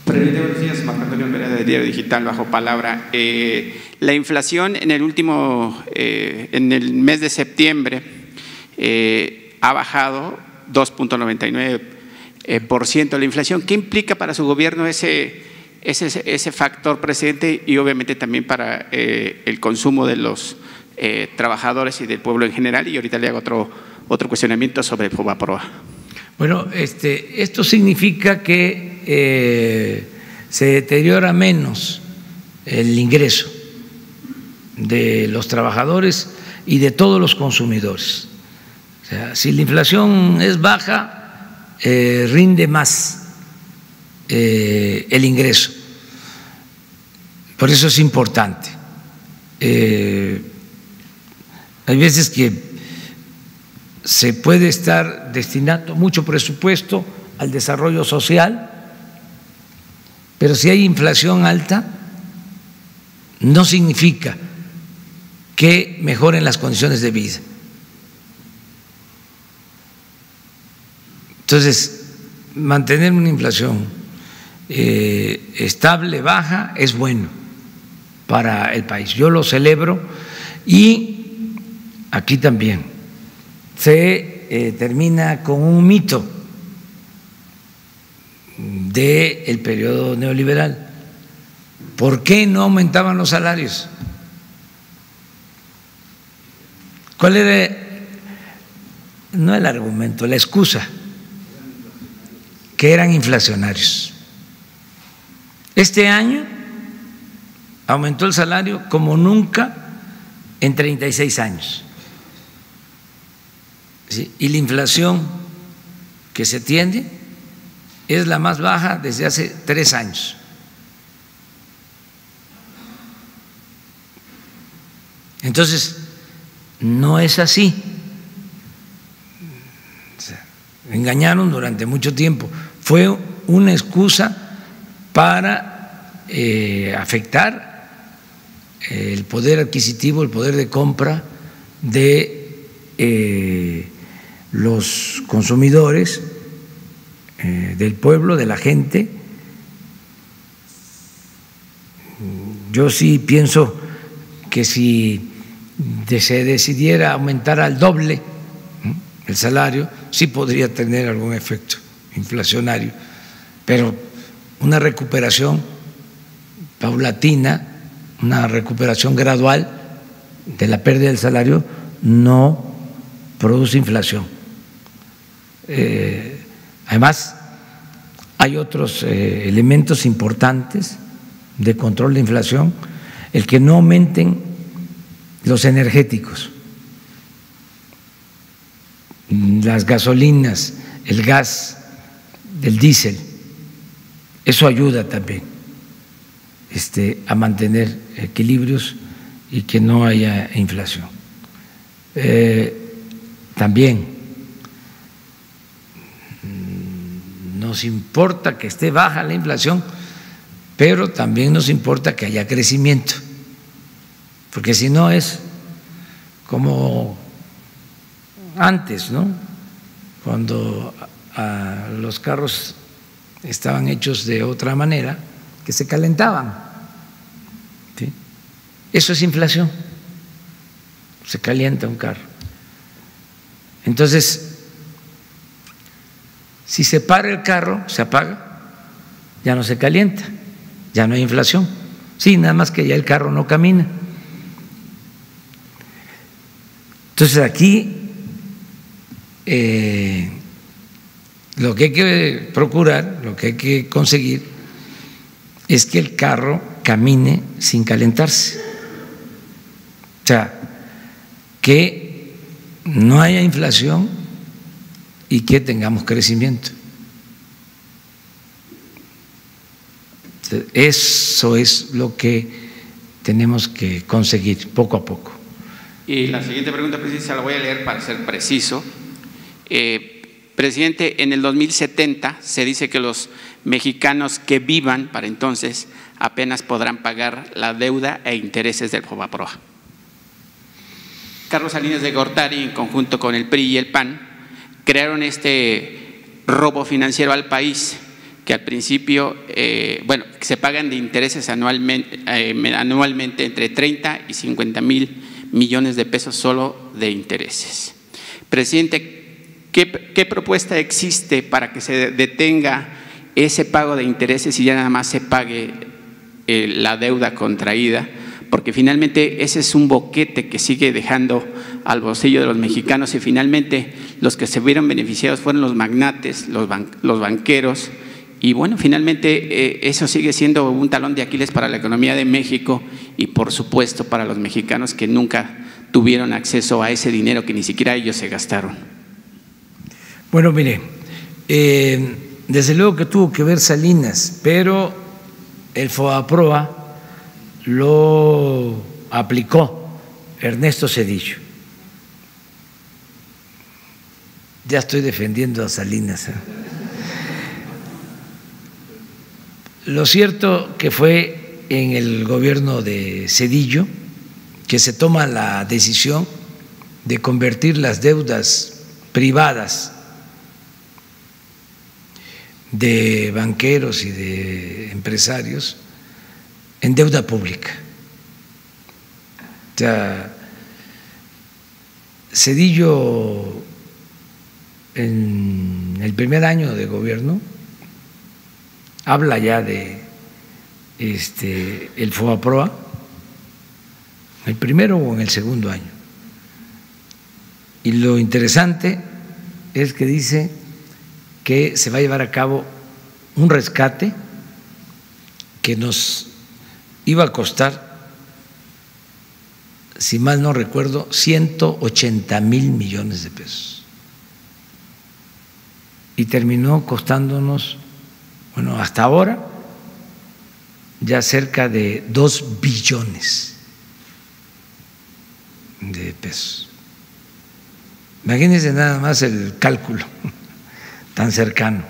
Presidente, buenos días. Marco Antonio Olvera, de Diario Digital, Bajo Palabra. La inflación en el en el mes de septiembre ha bajado 2.99% la inflación. ¿Qué implica para su gobierno ese factor, presidente, y obviamente también para el consumo de los trabajadores y del pueblo en general? Y ahorita le hago otro cuestionamiento sobre el FOBAPROA. Bueno, esto significa que se deteriora menos el ingreso de los trabajadores y de todos los consumidores. O sea, si la inflación es baja, rinde más el ingreso. Por eso es importante. Hay veces que se puede estar destinando mucho presupuesto al desarrollo social, pero si hay inflación alta, no significa que mejoren las condiciones de vida. Entonces, mantener una inflación estable, baja, es bueno para el país. Yo lo celebro y aquí también se termina con un mito del periodo neoliberal. ¿Por qué no aumentaban los salarios? ¿Cuál era? No el argumento, la excusa, que eran inflacionarios. Este año aumentó el salario como nunca en 36 años. ¿Sí? Y la inflación que se tiene es la más baja desde hace 3 años. Entonces, no es así. O sea, engañaron durante mucho tiempo. Fue una excusa para afectar el poder adquisitivo, el poder de compra de los consumidores, del pueblo, de la gente. Yo sí pienso que si se decidiera aumentar al doble el salario, sí podría tener algún efecto inflacionario, pero una recuperación paulatina, una recuperación gradual de la pérdida del salario no produce inflación. Además, hay otros elementos importantes de control de inflación, el que no aumenten los energéticos, las gasolinas, el gas, el diésel. Eso ayuda también a mantener equilibrios y que no haya inflación. También nos importa que esté baja la inflación, pero también nos importa que haya crecimiento, porque si no es como antes, ¿no? Cuando los carros estaban hechos de otra manera, que se calentaban, ¿sí? Eso es inflación, se calienta un carro. Entonces, si se para el carro, se apaga, ya no se calienta, ya no hay inflación. Sí, nada más que ya el carro no camina. Entonces aquí lo que hay que procurar, lo que hay que conseguir es que el carro camine sin calentarse. O sea, que no haya inflación y que tengamos crecimiento. Eso es lo que tenemos que conseguir poco a poco. Y la siguiente pregunta, presidente, se la voy a leer para ser preciso. Presidente, en el 2070 se dice que los mexicanos que vivan para entonces apenas podrán pagar la deuda e intereses del FOBAPROA. Carlos Salinas de Gortari, en conjunto con el PRI y el PAN, crearon este robo financiero al país que al principio, que se pagan de intereses anualmente entre 30 y 50 mil millones de pesos solo de intereses. Presidente, ¿qué propuesta existe para que se detenga ese pago de intereses y ya nada más se pague la deuda contraída? Porque finalmente ese es un boquete que sigue dejando al bolsillo de los mexicanos y finalmente los que se vieron beneficiados fueron los magnates, los banqueros y bueno, finalmente eso sigue siendo un talón de Aquiles para la economía de México y por supuesto para los mexicanos que nunca tuvieron acceso a ese dinero que ni siquiera ellos se gastaron. Bueno, mire, desde luego que tuvo que ver Salinas, pero el FOBAPROA lo aplicó Ernesto Zedillo. Ya estoy defendiendo a Salinas. Lo cierto que fue en el gobierno de Zedillo que se toma la decisión de convertir las deudas privadas de banqueros y de empresarios en deuda pública. O sea, Zedillo en el primer año de gobierno habla ya de el FOBAPROA, el primero o en el segundo año. Y lo interesante es que dice que se va a llevar a cabo un rescate que nos iba a costar, si mal no recuerdo, 180,000 millones de pesos. Y terminó costándonos, bueno, hasta ahora, ya cerca de 2 billones de pesos. Imagínense nada más el cálculo tan cercano.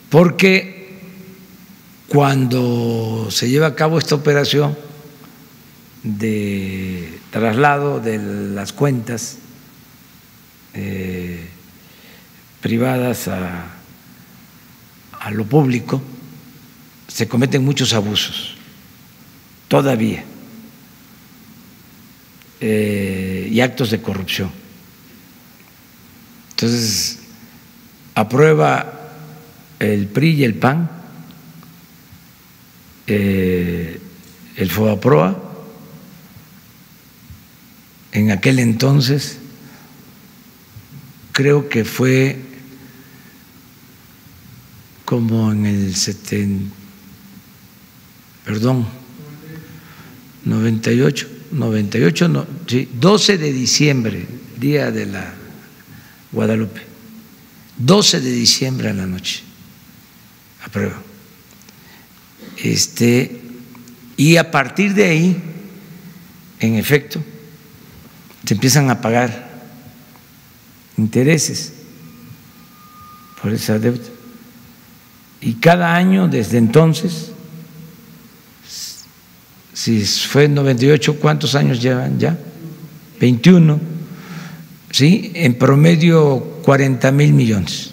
Porque cuando se lleva a cabo esta operación de traslado de las cuentas privadas a lo público, se cometen muchos abusos todavía y actos de corrupción. Entonces, aprueba el PRI y el PAN el FOBAPROA. En aquel entonces creo que fue como en el 98, no, sí, 12 de diciembre, día de la Guadalupe, 12 de diciembre a la noche, aprueba. Y a partir de ahí, en efecto, se empiezan a pagar intereses por esa deuda. Y cada año desde entonces, si fue en 98, ¿cuántos años llevan ya? 21, ¿sí? En promedio 40,000 millones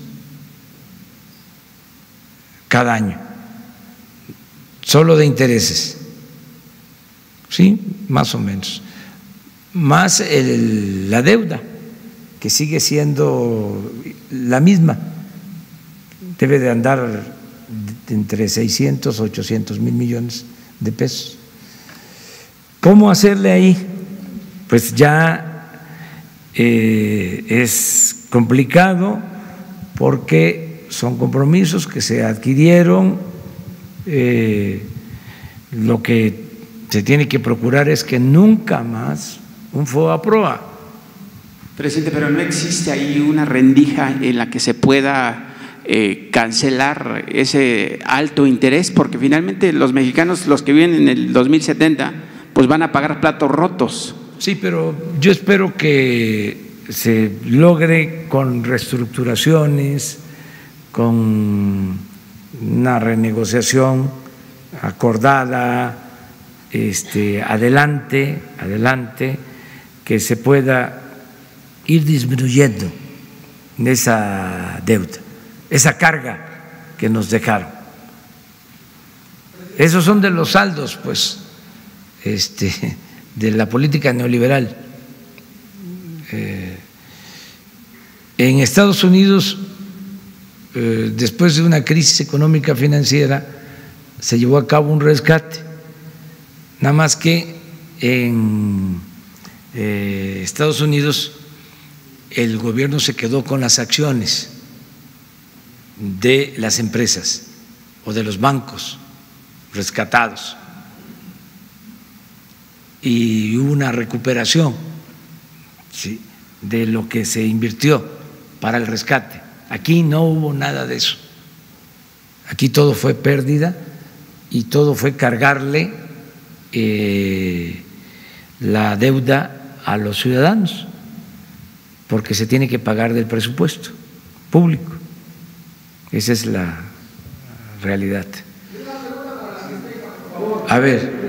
cada año, solo de intereses, ¿sí? Más o menos. Más la deuda, que sigue siendo la misma, debe de andar entre 600 a 800,000 millones de pesos. ¿Cómo hacerle ahí? Pues ya es complicado porque son compromisos que se adquirieron. Lo que se tiene que procurar es que nunca más un FOBAPROA. Presidente, pero no existe ahí una rendija en la que se pueda cancelar ese alto interés, porque finalmente los mexicanos, los que viven en el 2070, pues van a pagar platos rotos. Sí, pero yo espero que se logre con reestructuraciones, con una renegociación acordada, adelante, que se pueda ir disminuyendo esa deuda, esa carga que nos dejaron. Esos son de los saldos, pues, de la política neoliberal. En Estados Unidos, después de una crisis económica financiera, se llevó a cabo un rescate, nada más que en Estados Unidos el gobierno se quedó con las acciones de las empresas o de los bancos rescatados y hubo una recuperación, ¿sí?, de lo que se invirtió para el rescate. Aquí no hubo nada de eso. Aquí todo fue pérdida y todo fue cargarle la deuda a los ciudadanos, porque se tiene que pagar del presupuesto público. Esa es la realidad. A ver.